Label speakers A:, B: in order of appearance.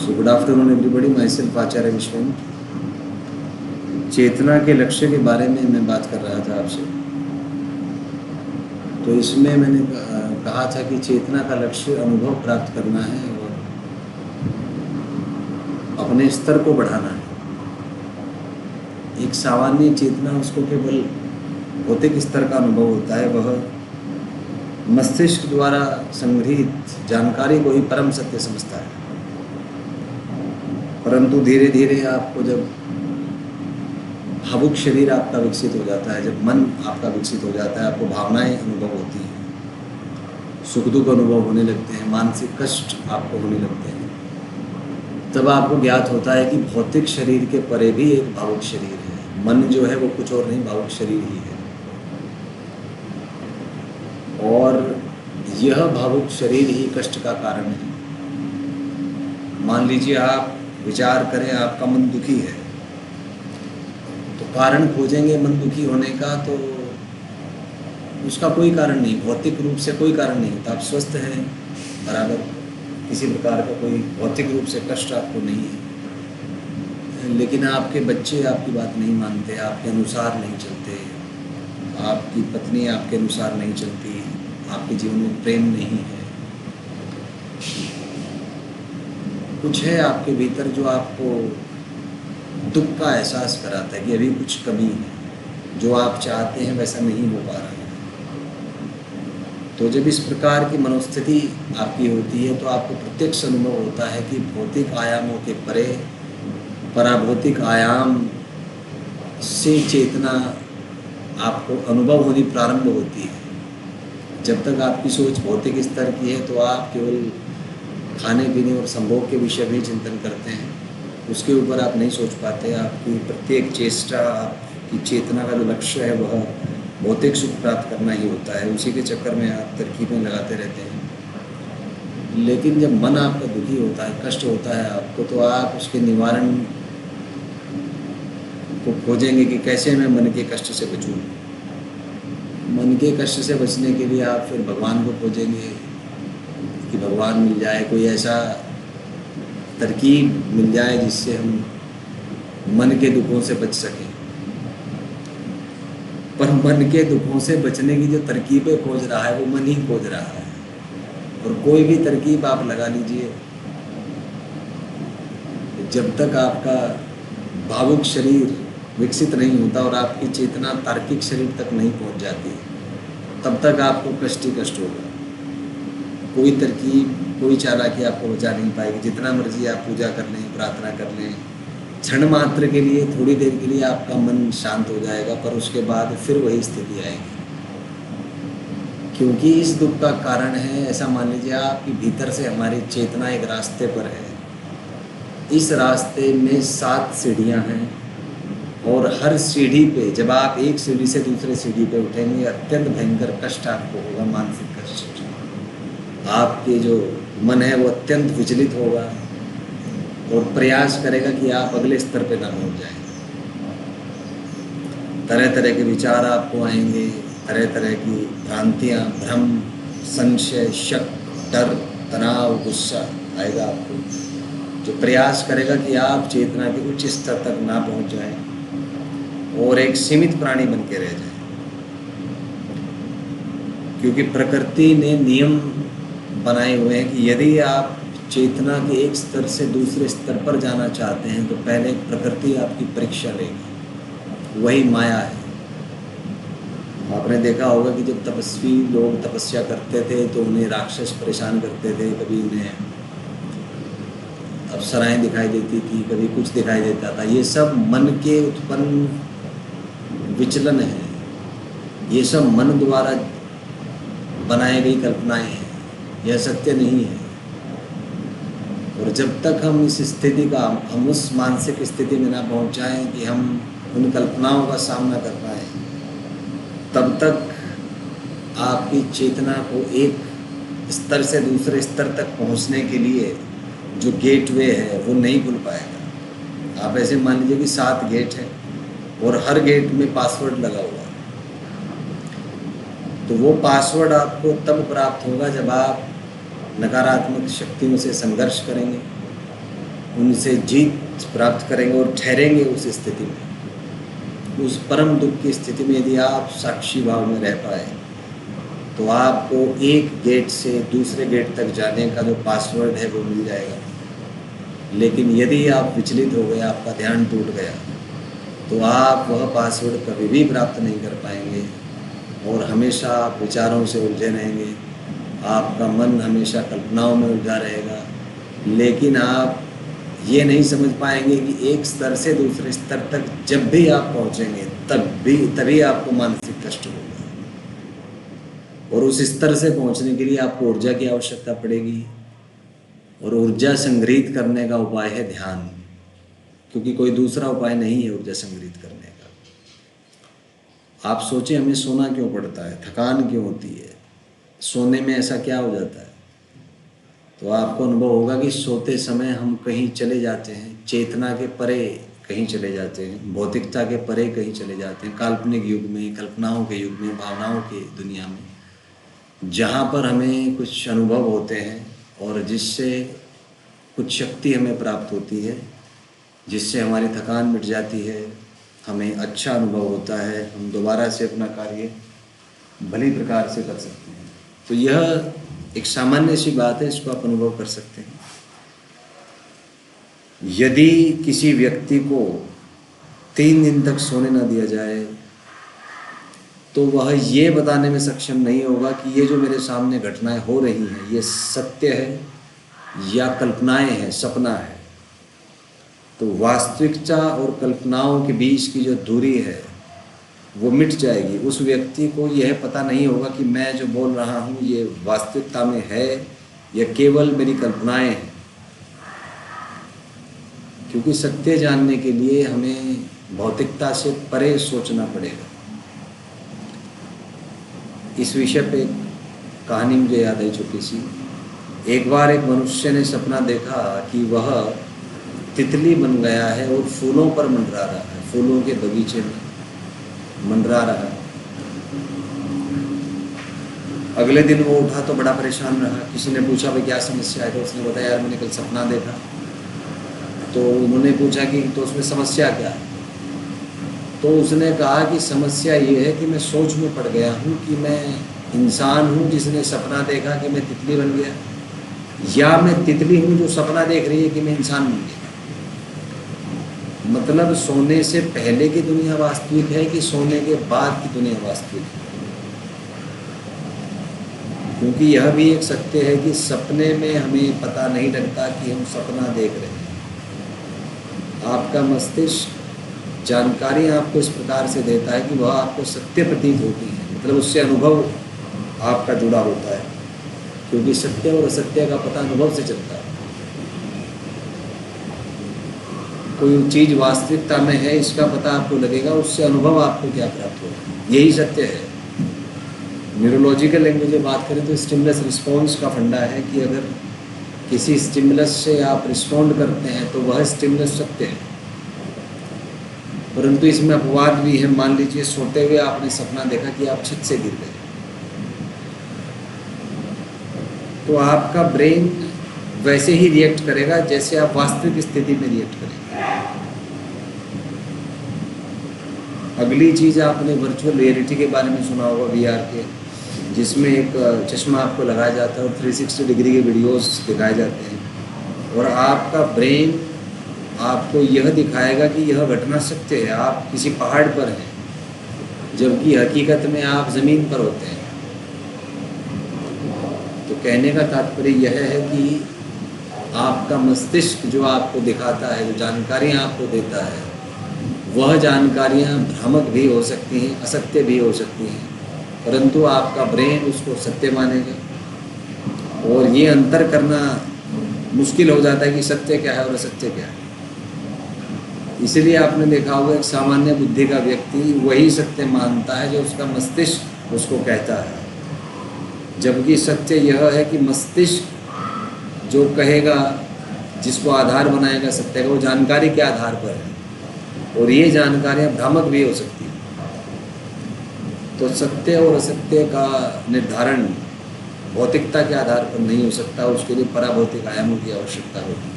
A: So good afternoon everybody. Myself आचार्य विश्वन। चेतना के लक्ष्य के बारे में मैं बात कर रहा था आपसे। तो इसमें मैंने कहा था कि चेतना का लक्ष्य अनुभव प्राप्त करना है और अपने स्तर को बढ़ाना है। एक सामान्य चेतना उसको केवल भौतिक स्तर का अनुभव होता है, वह मस्तिष्क द्वारा संग्रहित जानकारी को ही परम सत्य समझता है। परंतु धीरे धीरे आपको जब भावुक शरीर आपका विकसित हो जाता है, जब मन आपका विकसित हो जाता है, आपको भावनाएं अनुभव होती हैं, सुख दुख अनुभव होने लगते हैं, मानसिक कष्ट आपको होने लगते हैं, तब आपको ज्ञात होता है कि भौतिक शरीर के परे भी एक भावुक शरीर है। मन जो है वो कुछ और नहीं, भावुक शरीर ही है। और यह भावुक शरीर ही कष्ट का कारण है। मान लीजिए आप विचार करें, आपका मन दुखी है, तो कारण खोजेंगे मन दुखी होने का, तो उसका कोई कारण नहीं, भौतिक रूप से कोई कारण नहीं होता। आप स्वस्थ हैं बराबर, किसी प्रकार का कोई भौतिक रूप से कष्ट आपको नहीं है। लेकिन आपके बच्चे आपकी बात नहीं मानते, आपके अनुसार नहीं चलते, आपकी पत्नी आपके अनुसार नहीं चलती, आपके जीवन में प्रेम नहीं है, कुछ है आपके भीतर जो आपको दुख का एहसास कराता है कि अभी कुछ कमी है, जो आप चाहते हैं वैसा नहीं हो पा रहा है। तो जब इस प्रकार की मनोस्थिति आपकी होती है तो आपको प्रत्यक्ष अनुभव होता है कि भौतिक आयामों के परे पराभौतिक आयाम से चेतना आपको अनुभव होनी प्रारंभ होती है। जब तक आपकी सोच भौतिक स्तर की है तो आप केवल खाने पीने और संभोग के विषय में चिंतन करते हैं, उसके ऊपर आप नहीं सोच पाते। आपकी प्रत्येक चेष्टा, आपकी चेतना का जो लक्ष्य है वह भौतिक सुख प्राप्त करना ही होता है। उसी के चक्कर में आप तरकीबें लगाते रहते हैं। लेकिन जब मन आपका दुखी होता है, कष्ट होता है आपको, तो आप उसके निवारण को खोजेंगे कि कैसे मैं मन के कष्ट से बचूं। मन के कष्ट से बचने के लिए आप फिर भगवान को खोजेंगे कि भगवान मिल जाए, कोई ऐसा तरकीब मिल जाए जिससे हम मन के दुखों से बच सकें। पर मन के दुखों से बचने की जो तरकीबें खोज रहा है वो मन ही खोज रहा है। और कोई भी तरकीब आप लगा लीजिए, जब तक आपका भावुक शरीर विकसित नहीं होता और आपकी चेतना तार्किक शरीर तक नहीं पहुंच जाती, तब तक आपको कष्ट ही कष्ट होगा। कोई तरकीब, कोई चालाकी आपको बचा नहीं पाएगी। जितना मर्जी आप पूजा कर लें, प्रार्थना कर लें, क्षण मात्र के लिए, थोड़ी देर के लिए आपका मन शांत हो जाएगा, पर उसके बाद फिर वही स्थिति आएगी। क्योंकि इस दुख का कारण है, ऐसा मान लीजिए आपकी भीतर से हमारी चेतना एक रास्ते पर है। इस रास्ते में 7 सीढ़ियाँ हैं और हर सीढ़ी पे जब आप एक सीढ़ी से दूसरे सीढ़ी पे उठेंगे, अत्यंत भयंकर कष्ट आपको होगा, मानसिक कष्ट। आपके जो मन है वो अत्यंत विचलित होगा और प्रयास करेगा कि आप अगले स्तर पे ना पहुंच जाएं। तरह तरह के विचार आपको आएंगे, तरह तरह की भ्रांतियाँ, भ्रम, संशय, शक, डर, तनाव, गुस्सा आएगा आपको, जो प्रयास करेगा कि आप चेतना के उच्च स्तर तक ना पहुंच जाएं और एक सीमित प्राणी बन के रह जाएं। क्योंकि प्रकृति ने नियम बनाए हुए हैं कि यदि आप चेतना के एक स्तर से दूसरे स्तर पर जाना चाहते हैं तो पहले प्रकृति आपकी परीक्षा लेगी। वही माया है। आपने देखा होगा कि जब तपस्वी लोग तपस्या करते थे तो उन्हें राक्षस परेशान करते थे, कभी उन्हें अप्सराएं दिखाई देती थी, कभी कुछ दिखाई देता था। ये सब मन के उत्पन्न विचलन है, ये सब मन द्वारा बनाई गई कल्पनाएं हैं, यह सत्य नहीं है। और जब तक हम इस स्थिति का, हम उस मानसिक स्थिति में ना पहुंच जाएं कि हम उन कल्पनाओं का सामना कर पाए, तब तक आपकी चेतना को एक स्तर से दूसरे स्तर तक पहुंचने के लिए जो गेटवे है वो नहीं खुल पाएगा। आप ऐसे मान लीजिए कि 7 गेट हैं और हर गेट में पासवर्ड लगा हुआ है, तो वो पासवर्ड आपको तब प्राप्त होगा जब आप नकारात्मक शक्तियों से संघर्ष करेंगे, उनसे जीत प्राप्त करेंगे और ठहरेंगे उस स्थिति में। उस परम दुख की स्थिति में यदि आप साक्षी भाव में रह पाए तो आपको एक गेट से दूसरे गेट तक जाने का जो पासवर्ड है वो मिल जाएगा। लेकिन यदि आप विचलित हो गए, आपका ध्यान टूट गया, तो आप वह पासवर्ड कभी भी प्राप्त नहीं कर पाएंगे और हमेशा आप विचारों से उलझे रहेंगे। आपका मन हमेशा कल्पनाओं में उलझा रहेगा, लेकिन आप ये नहीं समझ पाएंगे कि एक स्तर से दूसरे स्तर तक जब भी आप पहुंचेंगे तभी आपको मानसिक कष्ट होगा। और उस स्तर से पहुंचने के लिए आपको ऊर्जा की आवश्यकता पड़ेगी, और ऊर्जा संग्रहित करने का उपाय है ध्यान, क्योंकि कोई दूसरा उपाय नहीं है ऊर्जा संग्रहित करने का। आप सोचें, हमें सोना क्यों पड़ता है, थकान क्यों होती है, सोने में ऐसा क्या हो जाता है? तो आपको अनुभव होगा कि सोते समय हम कहीं चले जाते हैं, चेतना के परे कहीं चले जाते हैं, भौतिकता के परे कहीं चले जाते हैं, काल्पनिक युग में, कल्पनाओं के युग में, भावनाओं की दुनिया में, जहाँ पर हमें कुछ अनुभव होते हैं और जिससे कुछ शक्ति हमें प्राप्त होती है, जिससे हमारी थकान मिट जाती है, हमें अच्छा अनुभव होता है, हम दोबारा से अपना कार्य भली प्रकार से कर सकते हैं। तो यह एक सामान्य सी बात है, इसको आप अनुभव कर सकते हैं। यदि किसी व्यक्ति को 3 दिन तक सोने ना दिया जाए तो वह ये बताने में सक्षम नहीं होगा कि ये जो मेरे सामने घटनाएं हो रही हैं ये सत्य है या कल्पनाएं हैं, सपना है। तो वास्तविकता और कल्पनाओं के बीच की जो दूरी है वो मिट जाएगी। उस व्यक्ति को यह पता नहीं होगा कि मैं जो बोल रहा हूँ ये वास्तविकता में है या केवल मेरी कल्पनाएं हैं। क्योंकि सत्य जानने के लिए हमें भौतिकता से परे सोचना पड़ेगा। इस विषय पे एक कहानी मुझे याद है छोटी सी। एक बार एक मनुष्य ने सपना देखा कि वह तितली बन गया है और फूलों पर मंडरा रहा है, फूलों के बगीचे में मंडरा रहा है। अगले दिन वो उठा तो बड़ा परेशान रहा। किसी ने पूछा भाई क्या समस्या है, तो उसने बताया यार मैंने कल सपना देखा। तो उन्होंने पूछा कि तो उसमें समस्या क्या है? तो उसने कहा कि समस्या ये है कि मैं सोच में पड़ गया हूँ कि मैं इंसान हूँ जिसने सपना देखा कि मैं तितली बन गया, या मैं तितली हूँ जो सपना देख रही है कि मैं इंसान बन गया। मतलब सोने से पहले की दुनिया वास्तविक है कि सोने के बाद की दुनिया वास्तविक है? क्योंकि यह भी एक सत्य है कि सपने में हमें पता नहीं लगता कि हम सपना देख रहे हैं। आपका मस्तिष्क जानकारी आपको इस प्रकार से देता है कि वह आपको सत्य प्रतीत होती है, मतलब उससे अनुभव आपका जुड़ा होता है, क्योंकि सत्य और असत्य का पता अनुभव से चलता है। कोई चीज़ वास्तविकता में है इसका पता आपको लगेगा, उससे अनुभव आपको क्या प्राप्त होगा, यही सत्य है। न्यूरोलॉजिकल लैंग्वेज में बात करें तो स्टिमुलस रिस्पॉन्स का फंडा है कि अगर किसी स्टिमुलस से आप रिस्पॉन्ड करते हैं तो वह स्टिमुलस सत्य है। परंतु इसमें अपवाद भी है। मान लीजिए सोते हुए आपने सपना देखा कि आप छत से गिर गए, तो आपका ब्रेन वैसे ही रिएक्ट करेगा जैसे आप वास्तविक स्थिति में रिएक्ट करेंगे। अगली चीज़ आपने वर्चुअल रियलिटी के बारे में सुना होगा, VR के, जिसमें एक चश्मा आपको लगाया जाता है और 360 डिग्री के वीडियोस दिखाए जाते हैं और आपका ब्रेन आपको यह दिखाएगा कि यह घटना सत्य है, आप किसी पहाड़ पर हैं, जबकि हकीकत में आप ज़मीन पर होते हैं। तो कहने का तात्पर्य यह है कि आपका मस्तिष्क जो आपको दिखाता है, जो जानकारियाँ आपको देता है, वह जानकारियाँ भ्रामक भी हो सकती हैं, असत्य भी हो सकती हैं, परंतु आपका ब्रेन उसको सत्य मानेगा। और ये अंतर करना मुश्किल हो जाता है कि सत्य क्या है और असत्य क्या है। इसीलिए आपने देखा होगा एक सामान्य बुद्धि का व्यक्ति वही सत्य मानता है जो उसका मस्तिष्क उसको कहता है, जबकि सत्य यह है कि मस्तिष्क जो कहेगा, जिसको आधार बनाएगा सत्य का, वो जानकारी के आधार पर है और ये जानकारियाँ भ्रामक भी हो सकती हैं। तो सत्य और असत्य का निर्धारण भौतिकता के आधार पर नहीं हो सकता, उसके लिए पराभौतिक आयामों की आवश्यकता होती है।